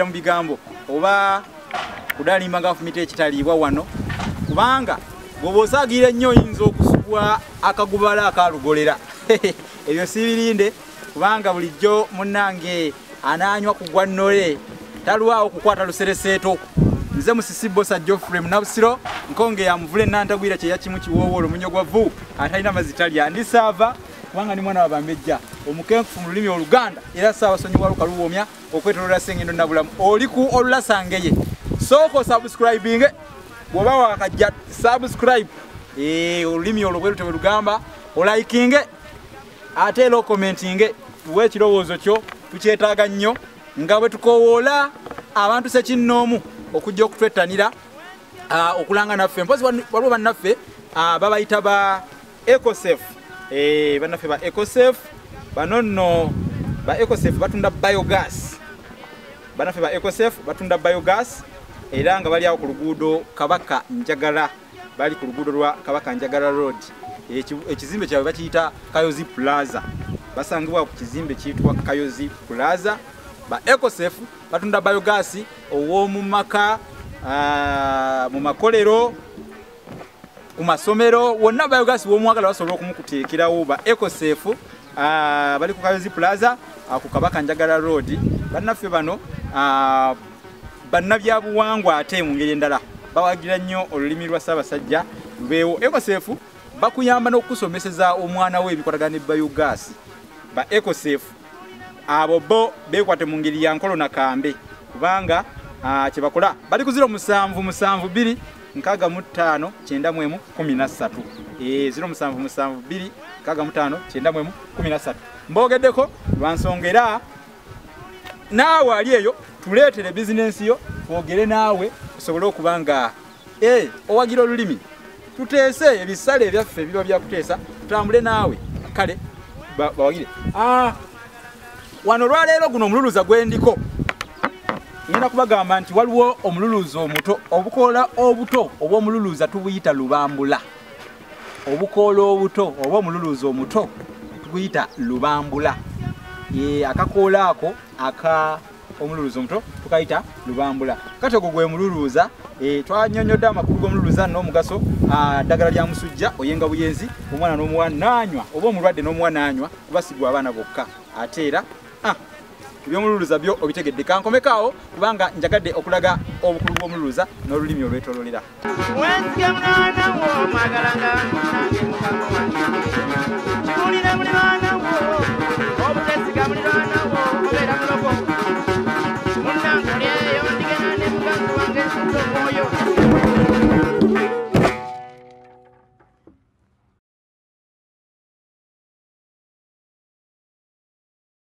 mu bigambo oba kudalimba nga afumita ekitaliibwa wano kubanga bw'oba osaagire nnyo oyinza okusubwa akagubala akalugolera ebyo sibirinde kubanga bulijjo munnange anaanywa kugwa nnole talwawo kukwata lusereseeto nze musisi bosa Geoffrey Munnabusiro nkonge ya muvule nantagwira kye yakimu kiwoowolo munyogwavu atalina mazitalya ndi saava kubanga ni mwana wa Bambejja omukenkufu mu lulimi Oluganda era Ssaabasonyiwa Lukaluwomya okwetoloola Ssengendo Nabulamu oli ku Olulasangeye soko subscribing bwoba wakajja subscribe olulimi olwo bwe lugamba olikinge ate era commenting tuwe ekirowoozo kyo tukyetaaga nnyo nga bwe tukowoola abantu sekinnoomu okujja okutwettanira okulanga naffe mpozi waliwo bannaffe babayita ba EcoSafe bannaffe ba EcoSafe bano nno ba EcoSafe batunda biogas bannaffe ba EcoSafe batunda biogas era nga bali awo ku luguudo Kabaka Njagala bali ku luguudo lwa Kabaka Njagala Road ekizimbe kyabwe bakiyita Kayozi Plaza basangibwa ku kizimbe kiyitibwa Kayozi Plaza ba EcoSafe batunda biogas ow'omu maka mu makolero ku masomero wonna biogas w'omwagala basobola okumukuteekerawo ba EcoSafe bali ku Kayozi Plaza ku Kabaka Njagala Road bannaffe bano bannabyabuwangwa ate mu ngeri endala bawagira nnyo olulimi lwa Ssaabasajja lubeewo EcoSafe bakuyamba n'okusomeseza omwana we ebikwatagana ne biogas ba EcoSafe abo bo beekwate mu ngeri ya nkolo na kambe kubanga kye bakola bali ku 0772 65 91 13 0772 65 91 13 mbogeddeko lwansongera naawe ali eyo tuleetere bizinensi yo twogere naawe osobole okubanga owagira olulimi tuteese ebisale ebyaffe biba byakuteesa tutambule naawe kale bawagire wano olwaleero guno omululuza gwendiko ngenda kubagamba nti waliwo omululuza omuto obukoola obuto oba omululuza tubuyita lubambula obukoola obuto oba omululuza omuto tubuyita lubambula akakoola ako aka omululuza omuto tukayita lubambula kati ogwo gwe mululuza twanyonyodde amakulu g'omululuza n'omugaso ddagala lya musujja oyenga buyenzi omwana n'omuwanaanywa oba omulwadde n'omuwanaanywa kubasigwa abaana bokka ate era ebyomululuza byo obitegedde kankomekaawo kubanga njagadde okulaga obukulu bw'omululuza n'olulimi olwetololera